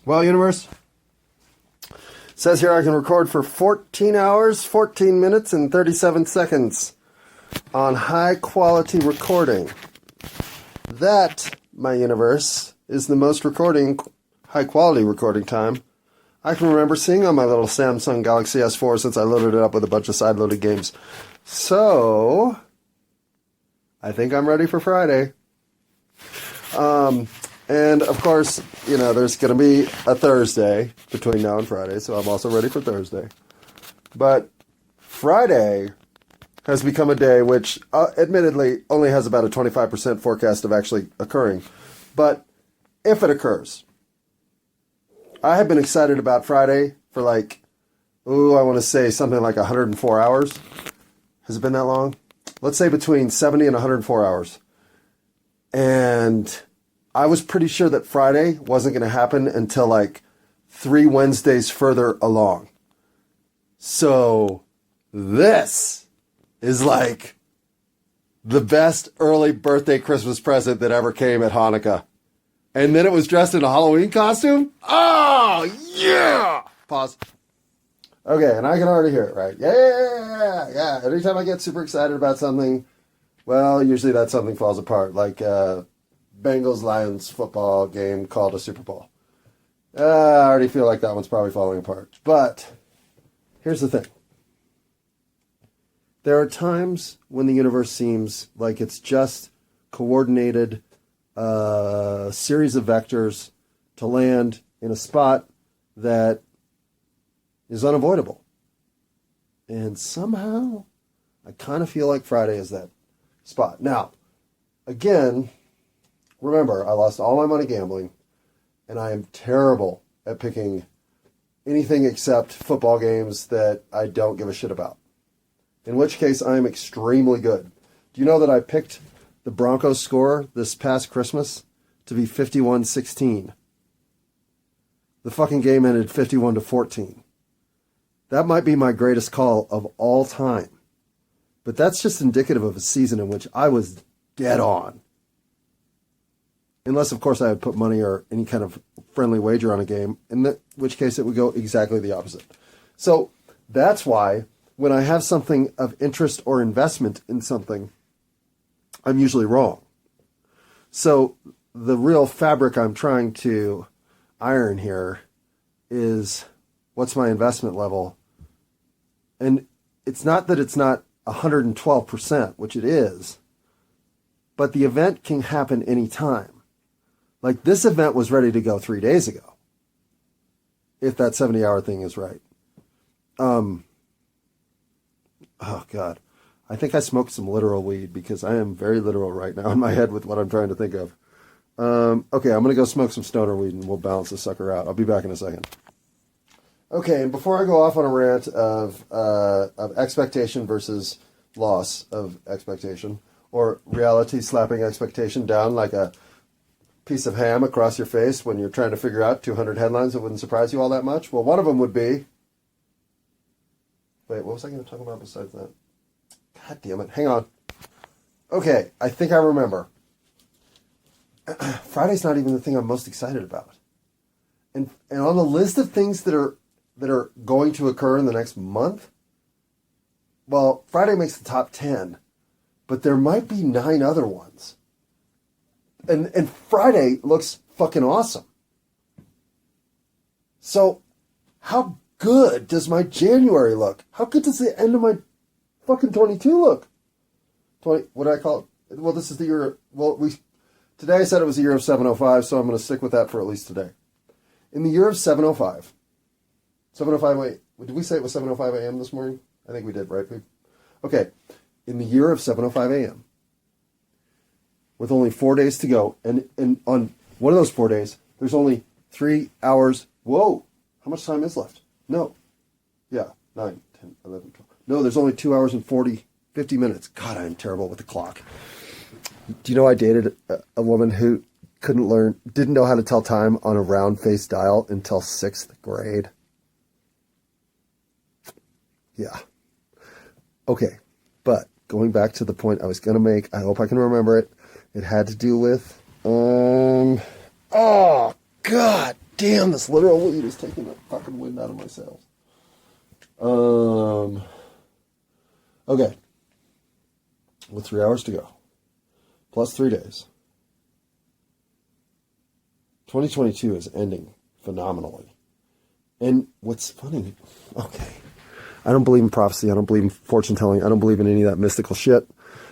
Well, universe, says here I can record for 14 hours, 14 minutes, and 37 seconds on high quality recording. That, my universe, is the most high quality recording time I can remember seeing on my little Samsung Galaxy S4 since I loaded it up with a bunch of side-loaded games. So, I think I'm ready for Friday. And, of course, there's going to be a Thursday between now and Friday, so I'm also ready for Thursday. But Friday has become a day which, admittedly, only has about a 25% forecast of actually occurring. But if it occurs, I have been excited about Friday for I want to say something like 104 hours. Has it been that long? Let's say between 70 and 104 hours. And I was pretty sure that Friday wasn't going to happen until 3 Wednesdays further along. So this is the best early birthday Christmas present that ever came at Hanukkah. And then it was dressed in a Halloween costume? Oh, yeah! Pause. Okay, and I can already hear it, right? Yeah. Anytime I get super excited about something, well, usually that something falls apart. Bengals-Lions football game called a Super Bowl. I already feel like that one's probably falling apart. But here's the thing. There are times when the universe seems like it's just coordinated series of vectors to land in a spot that is unavoidable. And somehow, I kind of feel like Friday is that spot. Now, again, remember, I lost all my money gambling, and I am terrible at picking anything except football games that I don't give a shit about. In which case, I am extremely good. Do you know that I picked the Broncos score this past Christmas to be 51-16? The fucking game ended 51-14. That might be my greatest call of all time. But that's just indicative of a season in which I was dead on. Unless, of course, I had put money or any kind of friendly wager on a game, in which case it would go exactly the opposite. So that's why when I have something of interest or investment in something, I'm usually wrong. So the real fabric I'm trying to iron here is what's my investment level? And it's not that it's not 112%, which it is, but the event can happen anytime. This event was ready to go 3 days ago, if that 70-hour thing is right. Oh, God. I think I smoked some literal weed because I am very literal right now in my head with what I'm trying to think of. Okay, I'm going to go smoke some stoner weed and we'll balance this sucker out. I'll be back in a second. Okay, and before I go off on a rant of expectation versus loss of expectation, or reality slapping expectation down like a piece of ham across your face when you're trying to figure out 200 headlines that wouldn't surprise you all that much, well, one of them would be... Wait, what was I going to talk about besides that? God damn it. Hang on. Okay, I think I remember. Friday's not even the thing I'm most excited about. And on the list of things that are going to occur in the next month, well, Friday makes the top 10, but there might be 9 other ones. And Friday looks fucking awesome. So, how good does my January look? How good does the end of my fucking 22 look? What do I call it? Well, this is the year... Today I said it was the year of 705, so I'm going to stick with that for at least today. In the year of 705... 705, wait. Did we say it was 7:05 a.m. this morning? I think we did, right, babe? Okay. In the year of 7:05 a.m., with only 4 days to go, and on one of those 4 days, there's only 3 hours. Whoa! How much time is left? No. Yeah, 9, 10, 11, 12. No, there's only 2 hours and 50 minutes. God, I'm terrible with the clock. Do you know I dated a woman who didn't know how to tell time on a round-faced dial until 6th grade? Yeah. Okay, but going back to the point I was going to make, I hope I can remember it. It had to do with, oh, God damn, this literal weed is taking the fucking wind out of my sails. Okay. With 3 hours to go, plus 3 days, 2022 is ending phenomenally. And what's funny, okay, I don't believe in prophecy, I don't believe in fortune telling, I don't believe in any of that mystical shit,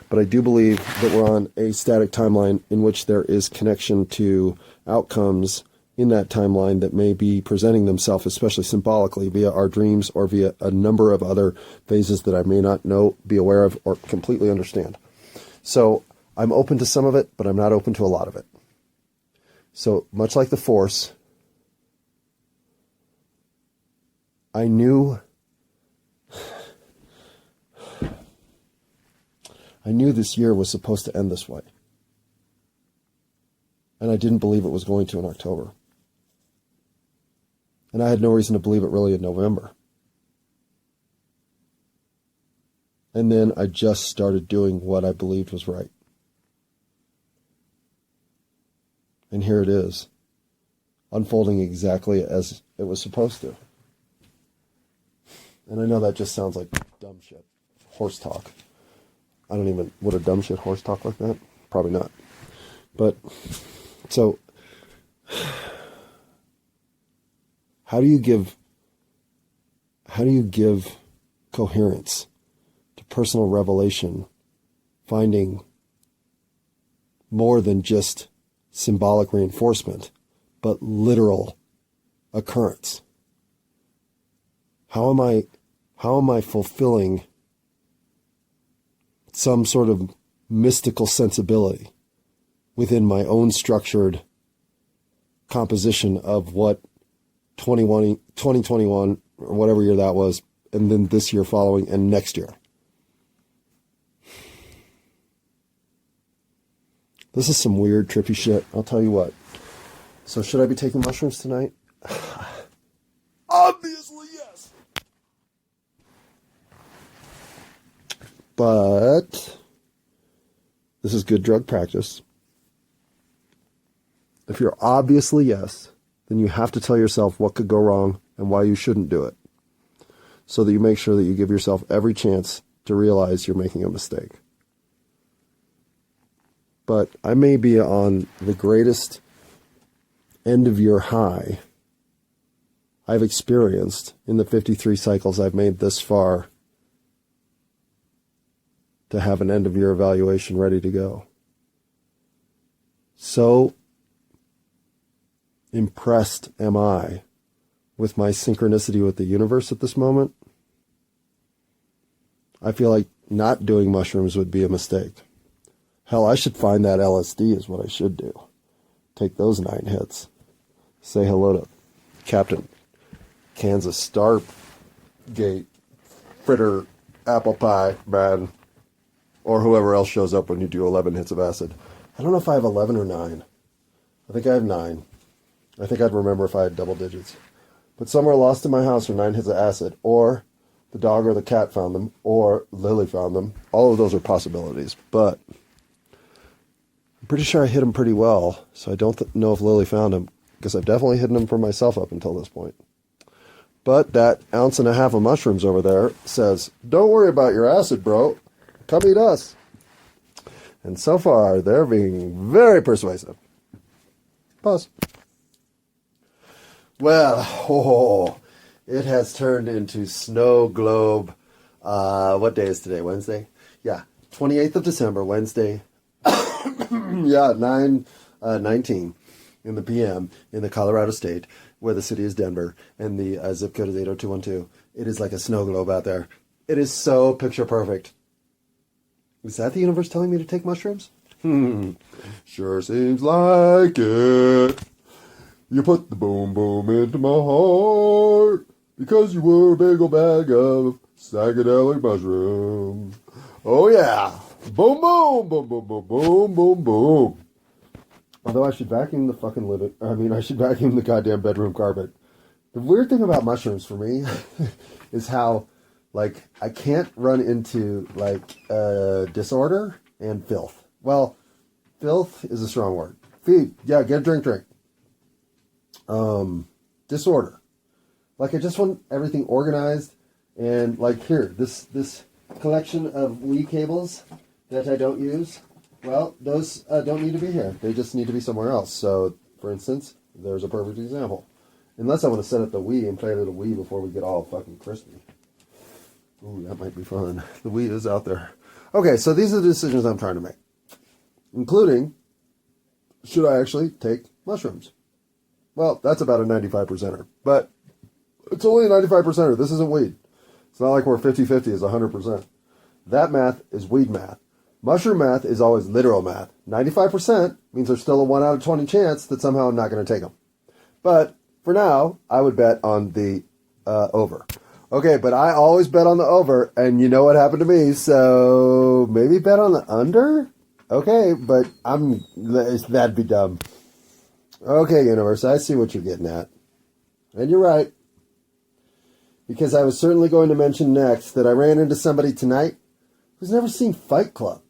but I do believe that we're on a static timeline in which there is connection to outcomes in that timeline that may be presenting themselves, especially symbolically, via our dreams or via a number of other phases that I may not know, be aware of, or completely understand. So I'm open to some of it, but I'm not open to a lot of it. So much like the Force, I knew this year was supposed to end this way. And I didn't believe it was going to in October. And I had no reason to believe it really in November. And then I just started doing what I believed was right. And here it is, unfolding exactly as it was supposed to. And I know that just sounds like dumb shit, horse talk. Would a dumb shit horse talk like that? Probably not. But, so, how do you give coherence to personal revelation, finding more than just symbolic reinforcement, but literal occurrence? How am I fulfilling some sort of mystical sensibility within my own structured composition of what 2021 or whatever year that was, and then this year following, and next year? This is some weird, trippy shit. I'll tell you what. So should I be taking mushrooms tonight? Obviously, yes. But this is good drug practice. If you're obviously yes, then you have to tell yourself what could go wrong and why you shouldn't do it, so that you make sure that you give yourself every chance to realize you're making a mistake. But I may be on the greatest end of year high I've experienced in the 53 cycles I've made this far to have an end of year evaluation ready to go. So impressed am I with my synchronicity with the universe at this moment. I feel like not doing mushrooms would be a mistake. Hell, I should find that LSD is what I should do. Take those 9 hits. Say hello to Captain Kansas Stargate Fritter Apple Pie Man, or whoever else shows up when you do 11 hits of acid. I don't know if I have 11 or 9. I think I have 9. I think I'd remember if I had double digits. But somewhere lost in my house are 9 hits of acid, or the dog or the cat found them, or Lily found them. All of those are possibilities, but I'm pretty sure I hid them pretty well, so I don't know if Lily found them, because I've definitely hidden them for myself up until this point. But that 1.5 ounces of mushrooms over there says, don't worry about your acid, bro. Come eat us. And so far, they're being very persuasive. Pause. Well, it has turned into snow globe. What day is today? Wednesday? Yeah, 28th of December, Wednesday. Yeah, 9:19 in the PM in the Colorado state, where the city is Denver, and the zip code is 80212. It is like a snow globe out there. It is so picture perfect. Is that the universe telling me to take mushrooms? Sure seems like it. You put the boom boom into my heart because you were a big old bag of psychedelic mushrooms. Oh yeah. Boom boom boom boom boom boom boom boom. Although I should vacuum the fucking I should vacuum the goddamn bedroom carpet. The weird thing about mushrooms for me is how, like, I can't run into, like, disorder and filth. Well, filth is a strong word. Feed. Yeah, get a drink. disorder. Like, I just want everything organized. And, like, here, this collection of Wii cables that I don't use, well, those don't need to be here. They just need to be somewhere else. So, for instance, there's a perfect example. Unless I want to set up the Wii and play a little Wii before we get all fucking crispy. Ooh, that might be fun. The Wii is out there. Okay, so these are the decisions I'm trying to make. Including, should I actually take mushrooms? Well, that's about a 95%er. But it's only a 95%er. This isn't weed. It's not like we're 50-50 is 100%. That math is weed math. Mushroom math is always literal math. 95% means there's still a 1 out of 20 chance that somehow I'm not going to take them. But for now, I would bet on the over. Okay, but I always bet on the over, and you know what happened to me, so maybe bet on the under? Okay, but that'd be dumb. Okay, universe, I see what you're getting at. And you're right. Because I was certainly going to mention next that I ran into somebody tonight who's never seen Fight Club.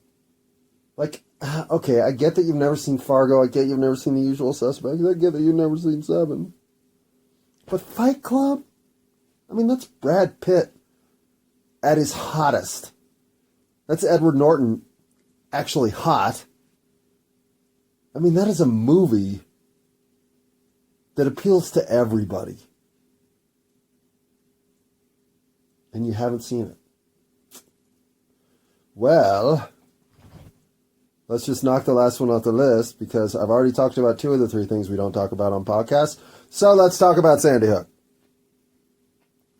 Like, okay, I get that you've never seen Fargo. I get you've never seen The Usual Suspects. I get that you've never seen Seven. But Fight Club? I mean, that's Brad Pitt at his hottest. That's Edward Norton actually hot. I mean, that is a movie that appeals to everybody. And you haven't seen it. Well, let's just knock the last one off the list because I've already talked about 2 of the 3 things we don't talk about on podcasts. So let's talk about Sandy Hook.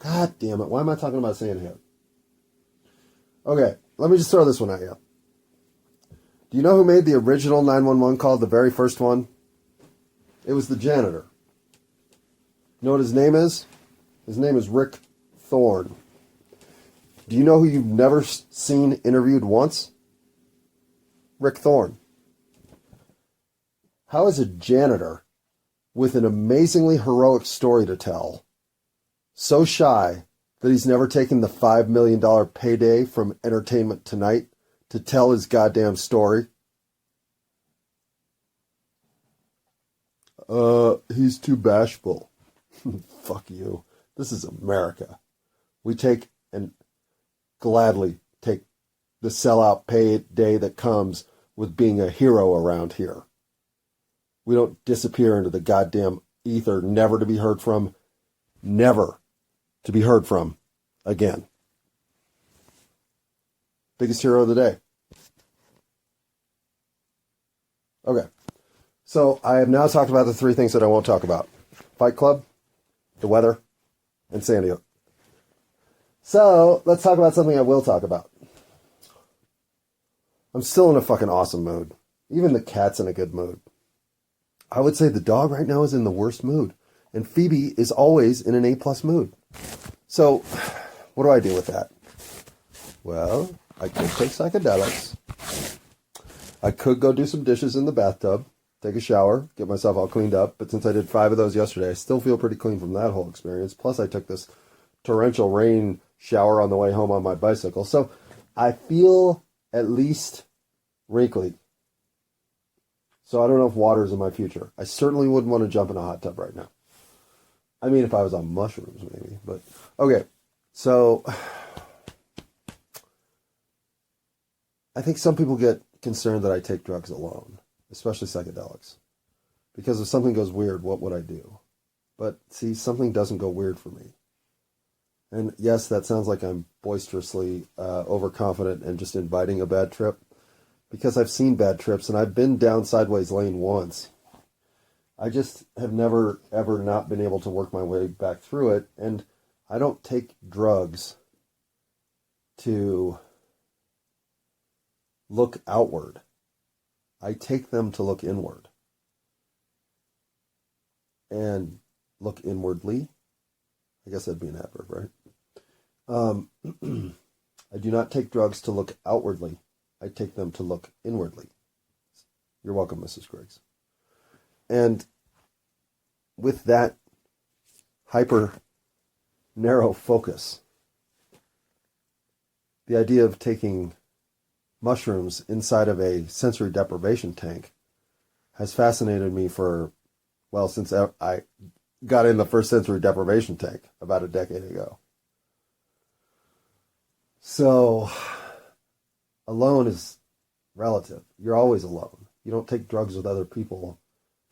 God damn it. Why am I talking about Sandy Hook? Okay, let me just throw this one at you. Do you know who made the original 911 call, the very first one? It was the janitor. You know what his name is? His name is Rick Thorne. Do you know who you've never seen interviewed once? Rick Thorne. How is a janitor with an amazingly heroic story to tell so shy that he's never taken the $5 million payday from Entertainment Tonight to tell his goddamn story? He's too bashful. Fuck you. This is America. We take and gladly take the sellout payday that comes with being a hero around here. We don't disappear into the goddamn ether, never to be heard from, never to be heard from again. Biggest hero of the day. Okay. So I have now talked about the 3 things that I won't talk about. Fight Club, the weather, and Sandy Hook. So let's talk about something I will talk about. I'm still in a fucking awesome mood. Even the cat's in a good mood. I would say the dog right now is in the worst mood. And Phoebe is always in an A+ mood. So what do I do with that? Well, I could take psychedelics. I could go do some dishes in the bathtub, take a shower, get myself all cleaned up. But since I did 5 of those yesterday, I still feel pretty clean from that whole experience. Plus, I took this torrential rain shower on the way home on my bicycle. So I feel at least wrinkly. So I don't know if water's in my future. I certainly wouldn't want to jump in a hot tub right now. I mean, if I was on mushrooms, maybe. But okay, so I think some people get concerned that I take drugs alone, especially psychedelics. Because if something goes weird, what would I do? But see, something doesn't go weird for me. And yes, that sounds like I'm boisterously overconfident and just inviting a bad trip. Because I've seen bad trips and I've been down sideways lane once. I just have never, ever not been able to work my way back through it. And I don't take drugs to look outward. I take them to look inward. And look inwardly. I guess that'd be an adverb, right? I do not take drugs to look outwardly. I take them to look inwardly. You're welcome, Mrs. Griggs. And with that hyper narrow focus, the idea of taking mushrooms inside of a sensory deprivation tank has fascinated me for, well, since I got in the first sensory deprivation tank about a decade ago. So, alone is relative. You're always alone. You don't take drugs with other people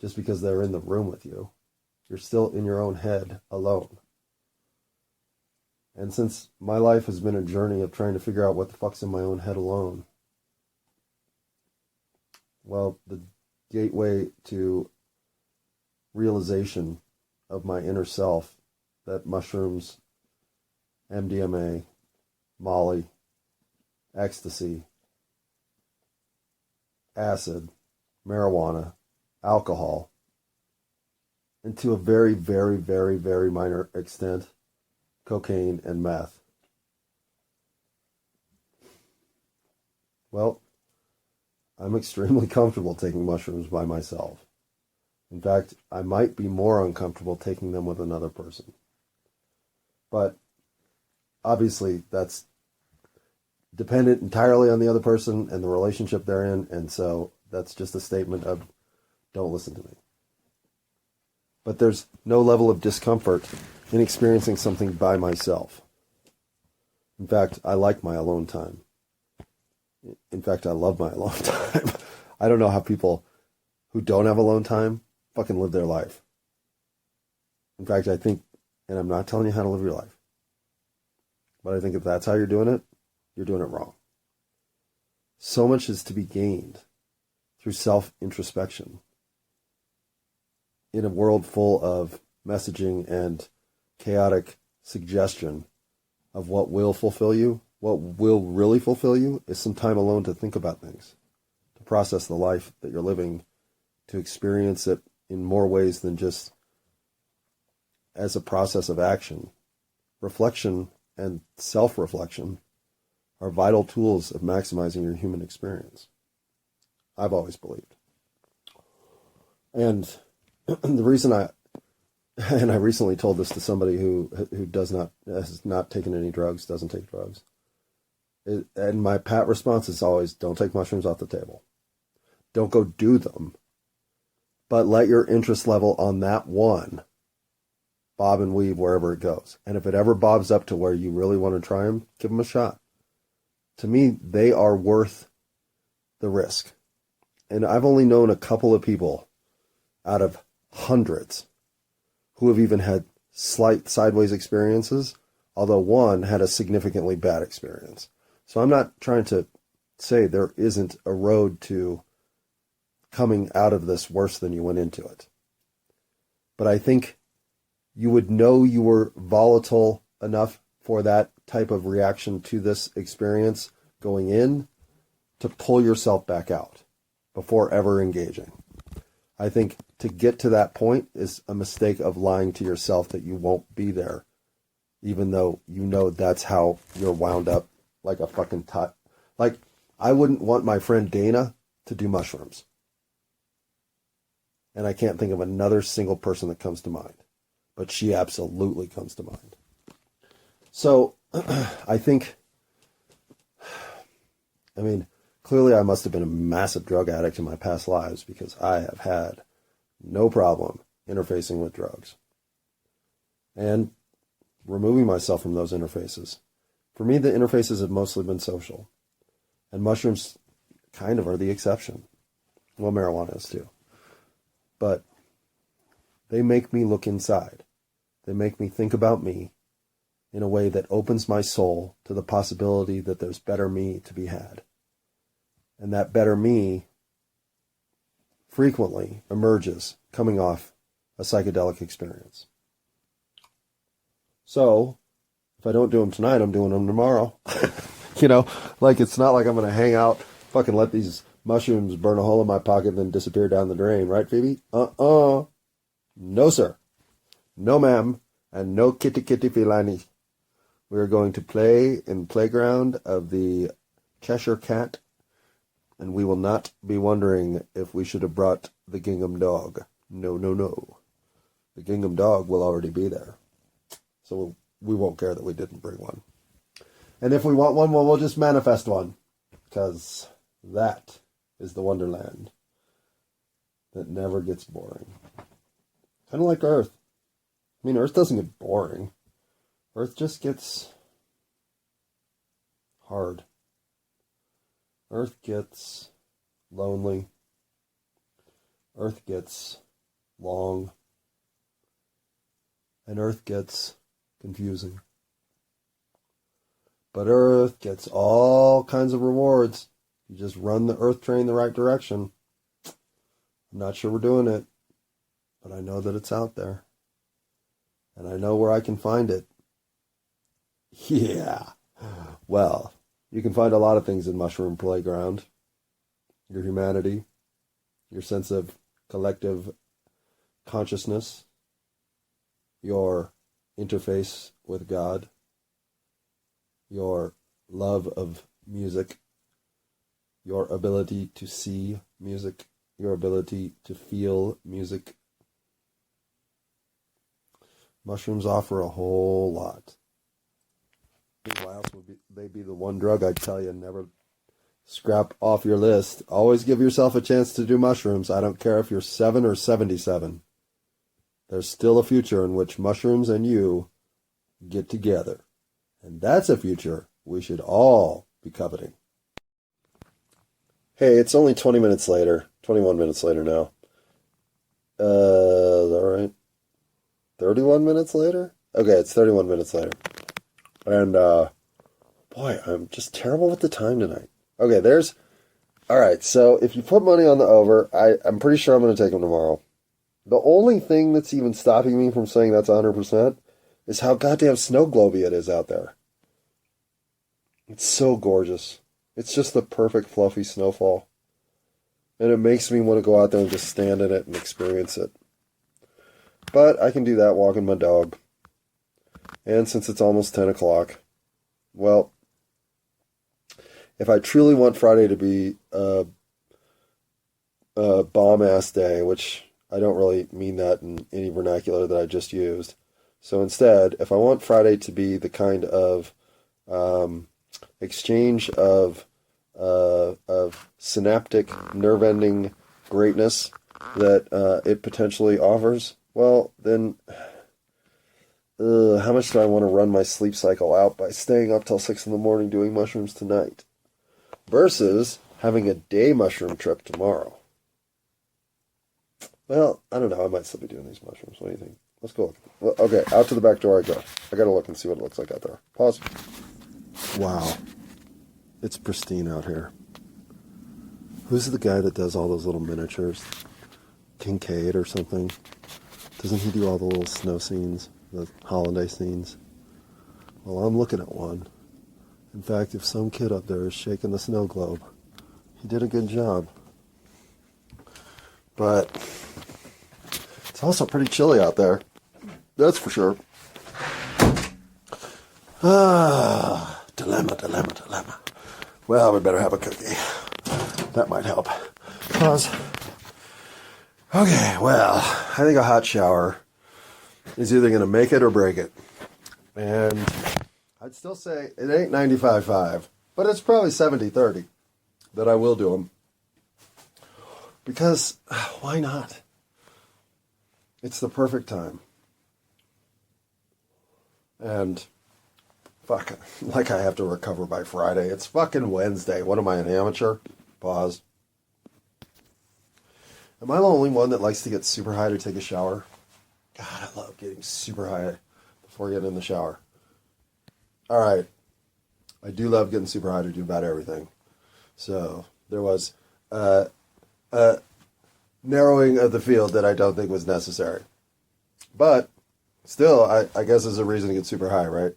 just because they're in the room with you. You're still in your own head alone. And since my life has been a journey of trying to figure out what the fuck's in my own head alone, well, the gateway to realization of my inner self that mushrooms, MDMA, Molly, ecstasy, acid, marijuana, alcohol, and to a very, very, very, very minor extent, cocaine and meth. Well, I'm extremely comfortable taking mushrooms by myself. In fact, I might be more uncomfortable taking them with another person. But obviously, that's dependent entirely on the other person and the relationship they're in, and so that's just a statement of don't listen to me. But there's no level of discomfort in experiencing something by myself. In fact, I like my alone time. In fact, I love my alone time. I don't know how people who don't have alone time fucking live their life. In fact, I think, and I'm not telling you how to live your life, but I think if that's how you're doing it wrong. So much is to be gained through self-introspection in a world full of messaging and chaotic suggestion of what will fulfill you. What will really fulfill you is some time alone to think about things, to process the life that you're living, to experience it in more ways than just as a process of action. Reflection and self-reflection are vital tools of maximizing your human experience. I've always believed. And the reason I recently told this to somebody who has not taken any drugs, doesn't take drugs. And my pat response is always, don't take mushrooms off the table. Don't go do them. But let your interest level on that one bob and weave wherever it goes. And if it ever bobs up to where you really want to try them, give them a shot. To me, they are worth the risk. And I've only known a couple of people out of hundreds who have even had slight sideways experiences, although one had a significantly bad experience. So I'm not trying to say there isn't a road to coming out of this worse than you went into it. But I think you would know you were volatile enough for that type of reaction to this experience going in to pull yourself back out before ever engaging. I think to get to that point is a mistake of lying to yourself that you won't be there, even though you know that's how you're wound up like a fucking tot. Like, I wouldn't want my friend Dana to do mushrooms. And I can't think of another single person that comes to mind. But she absolutely comes to mind. So, I think, clearly I must have been a massive drug addict in my past lives because I have had no problem interfacing with drugs and removing myself from those interfaces. For me, the interfaces have mostly been social, and mushrooms kind of are the exception. Well, marijuana is too. But they make me look inside. They make me think about me in a way that opens my soul to the possibility that there's better me to be had. And that better me frequently emerges coming off a psychedelic experience. So, if I don't do them tonight, I'm doing them tomorrow. It's not like I'm going to hang out, fucking let these mushrooms burn a hole in my pocket and then disappear down the drain, right, Phoebe? No, sir. No, ma'am. And no kitty felini. We are going to play in the playground of the Cheshire Cat, and we will not be wondering if we should have brought the gingham dog. No. The gingham dog will already be there. So we won't care that we didn't bring one. And if we want one, well, we'll just manifest one. Because that is the wonderland that never gets boring. Kind of like Earth. I mean, Earth doesn't get boring. Earth just gets hard. Earth gets lonely. Earth gets long. And Earth gets confusing. But Earth gets all kinds of rewards. You just run the Earth train the right direction. I'm not sure we're doing it, but I know that it's out there. And I know where I can find it. Yeah. Well, you can find a lot of things in Mushroom Playground. Your humanity, your sense of collective consciousness, your interface with God, your love of music, your ability to see music, your ability to feel music. Mushrooms offer a whole lot. Why else would they be the one drug I'd tell you never scrap off your list? Always give yourself a chance to do mushrooms. I don't care if you're 7 or 77. There's still a future in which mushrooms and you get together. And that's a future we should all be coveting. Hey, it's only 20 minutes later. 21 minutes later now. Is that right? 31 minutes later? Okay, it's 31 minutes later. And, boy, I'm just terrible with the time tonight. Okay, alright, so if you put money on the over, I'm pretty sure I'm going to take them tomorrow. The only thing that's even stopping me from saying that's 100% is how goddamn snow globy it is out there. It's so gorgeous. It's just the perfect fluffy snowfall. And it makes me want to go out there and just stand in it and experience it. But I can do that walking my dog. And since it's almost 10 o'clock, well, if I truly want Friday to be a bomb-ass day, which I don't really mean that in any vernacular that I just used. So instead, if I want Friday to be the kind of exchange of synaptic, nerve-ending greatness that it potentially offers, well, then how much do I want to run my sleep cycle out by staying up till 6 in the morning doing mushrooms tonight? Versus having a day mushroom trip tomorrow. Well, I don't know. I might still be doing these mushrooms. What do you think? Let's go. Well, okay, out to the back door I go. I gotta look and see what it looks like out there. Pause. Wow. It's pristine out here. Who's the guy that does all those little miniatures? Kincaid or something? Doesn't he do all the little snow scenes? The holiday scenes? Well, I'm looking at one. In fact, if some kid up there is shaking the snow globe, he did a good job. But it's also pretty chilly out there. That's for sure. Dilemma. Well, we better have a cookie. That might help. Pause. Okay, well, I think a hot shower is either going to make it or break it. And I'd still say it ain't 95-5, but it's probably 70-30 that I will do them. Because, why not? It's the perfect time. And, fuck, like I have to recover by Friday. It's fucking Wednesday. What am I, an amateur? Pause. Am I the only one that likes to get super high to take a shower? God, I love getting super high before getting in the shower. Alright. I do love getting super high to do about everything. So, there was narrowing of the field that I don't think was necessary. But, still, I guess there's a reason to get super high, right?